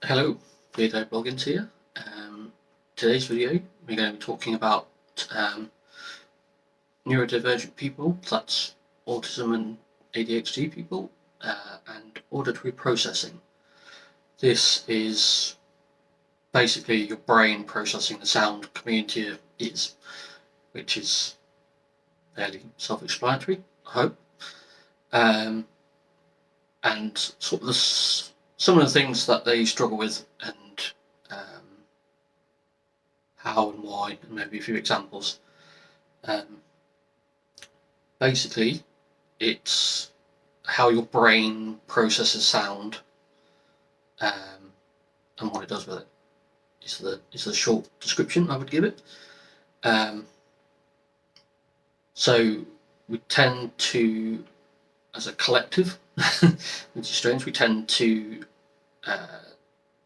Hello, Weirdo Bloggins here. Today's video we're going to be talking about neurodivergent people, that's autism and ADHD people, and auditory processing. This is basically your brain processing the sound coming into your ears, which is fairly self-explanatory, I hope. And sort of some of the things that they struggle with and how and why, and maybe a few examples. Basically, it's how your brain processes sound and what it does with it. It's the short description I would give it. So we tend to, as a collective, which is strange, we tend to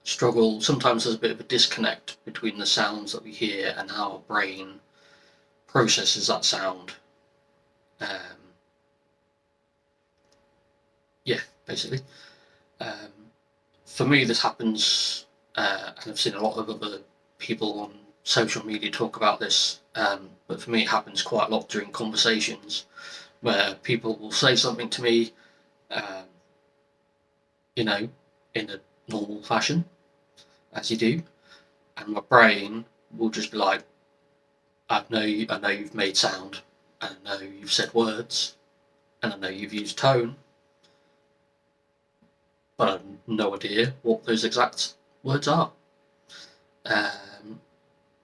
struggle. Sometimes there's a bit of a disconnect between the sounds that we hear and how our brain processes that sound. Basically. For me, this happens, and I've seen a lot of other people on social media talk about this, but for me it happens quite a lot during conversations where people will say something to me, in a normal fashion, as you do, and my brain will just be like, I know you've made sound, and I know you've said words, and I know you've used tone, but I have no idea what those exact words are.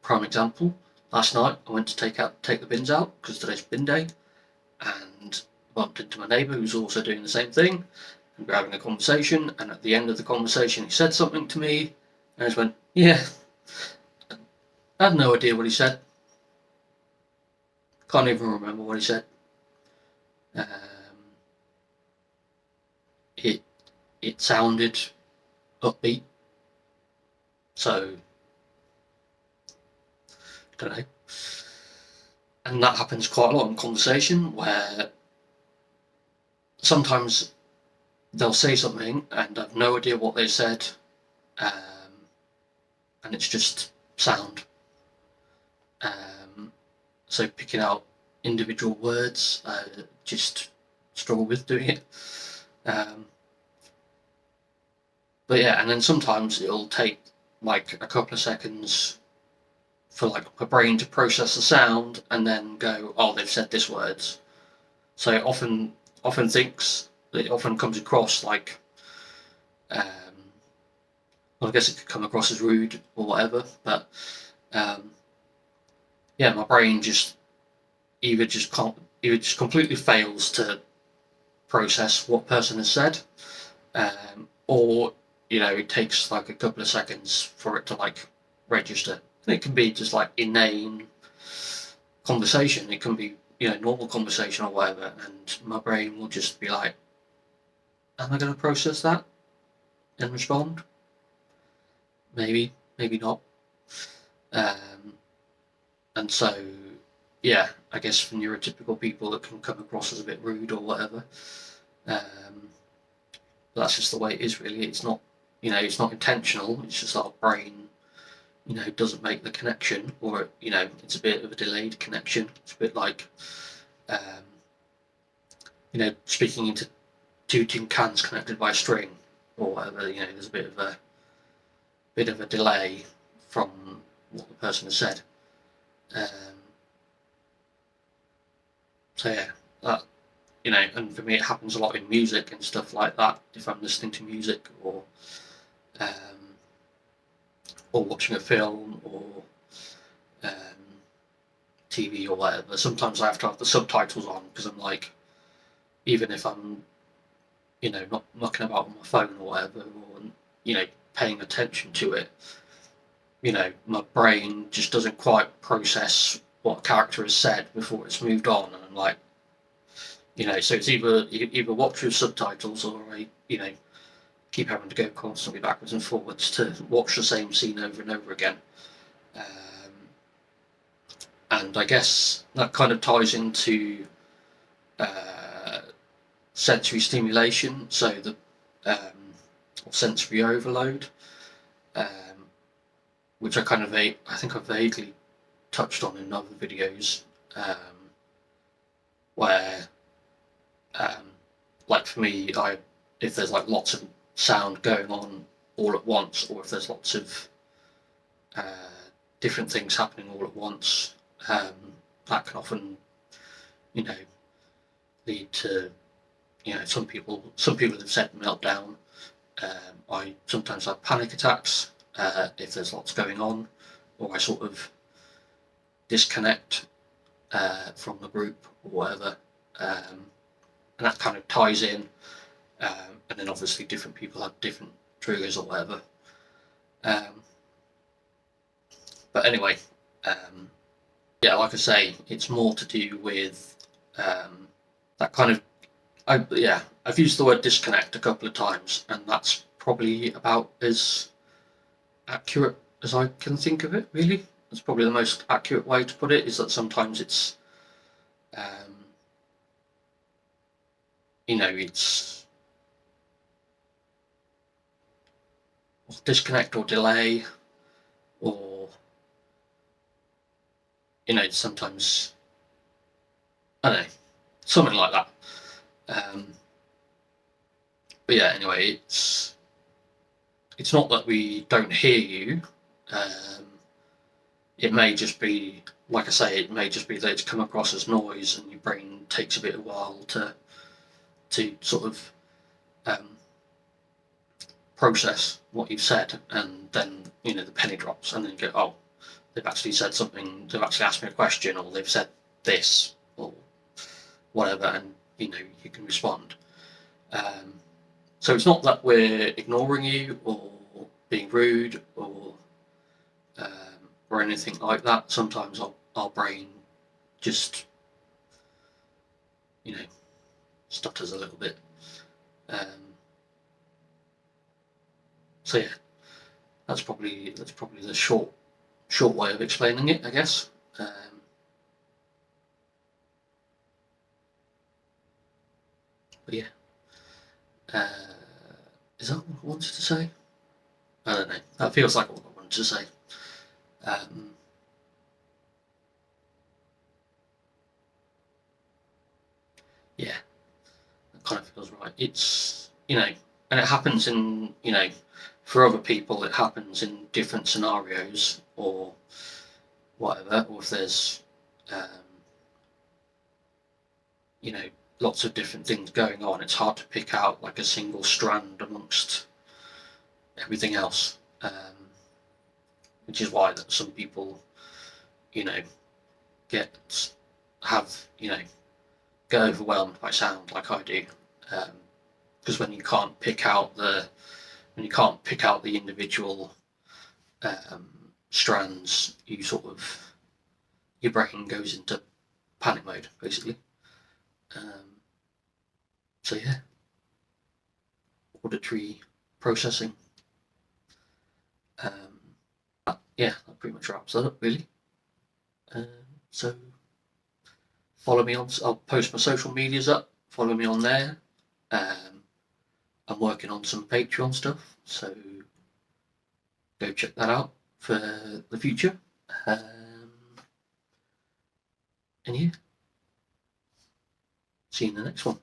Prime example, last night I went to take the bins out because today's bin day, and bumped into my neighbour who's also doing the same thing, and we're having a conversation, and at the end of the conversation he said something to me, and I just went, yeah, I had no idea what he said. Can't even remember what he said. It sounded upbeat, so I don't know. And that happens quite a lot in conversation, where sometimes they'll say something and I've no idea what they said, and it's just sound. So picking out individual words, just struggle with doing it. But yeah, and then sometimes it'll take like a couple of seconds for like my brain to process the sound and then go, oh, they've said this words. So it often comes across like, well, I guess it could come across as rude or whatever, but yeah, my brain just either just completely fails to process what person has said, or it takes like a couple of seconds for it to like register. And it can be just like inane conversation. It can be normal conversation or whatever, and my brain will just be like, am I going to process that and respond? Maybe not. And so yeah, I guess for neurotypical people it can come across as a bit rude or whatever. But that's just the way it is, really. It's not it's not intentional. It's just our brain doesn't make the connection, or it's a bit of a delayed connection. It's a bit like speaking into two tin cans connected by a string or whatever. There's a bit of a delay from what the person has said. So yeah, that and for me it happens a lot in music and stuff like that. If I'm listening to music or watching a film or TV or whatever, sometimes I have to have the subtitles on, because I'm like, even if I'm not mucking about on my phone or whatever, or paying attention to it, my brain just doesn't quite process what a character has said before it's moved on, and I'm like, so it's either watch with subtitles, or I keep having to go constantly backwards and forwards to watch the same scene over and over again. And I guess that kind of ties into sensory stimulation. So or sensory overload, which I think I vaguely touched on in other videos, where like for me, if there's like lots of sound going on all at once, or if there's lots of different things happening all at once, that can often, lead to, some people have said meltdown. I sometimes have panic attacks if there's lots going on, or I sort of disconnect from the group or whatever, and that kind of ties in. And then obviously different people have different triggers or whatever. But anyway, like I say, it's more to do with that kind of. I've used the word disconnect a couple of times, and that's probably about as accurate as I can think of it, really. That's probably the most accurate way to put it, is that sometimes it's, it's disconnect or delay, or, sometimes, I don't know, something like that. But yeah, anyway, it's not that we don't hear you. It may just be, like I say, it may just be that it's come across as noise, and your brain takes a bit of a while to sort of process what you've said, and then the penny drops, and then you go, oh, they've actually said something, they've actually asked me a question, or they've said this, or whatever, and you can respond. So it's not that we're ignoring you or being rude or anything like that. Sometimes our brain just stutters a little bit. So yeah, that's probably the short way of explaining it, I guess. But yeah, is that what I wanted to say? I don't know. That feels like what I wanted to say. Yeah, that kind of feels right. It's and it happens in for other people, it happens in different scenarios or whatever. Or if there's lots of different things going on, it's hard to pick out like a single strand amongst everything else, which is why that some people get overwhelmed by sound, like I do, because when you can't pick out the individual strands, your brain goes into panic mode, basically. So yeah, auditory processing. That pretty much wraps that up, really. So follow me on. I'll post my social medias up. Follow me on there. I'm working on some Patreon stuff, so go check that out for the future. And yeah, see you in the next one.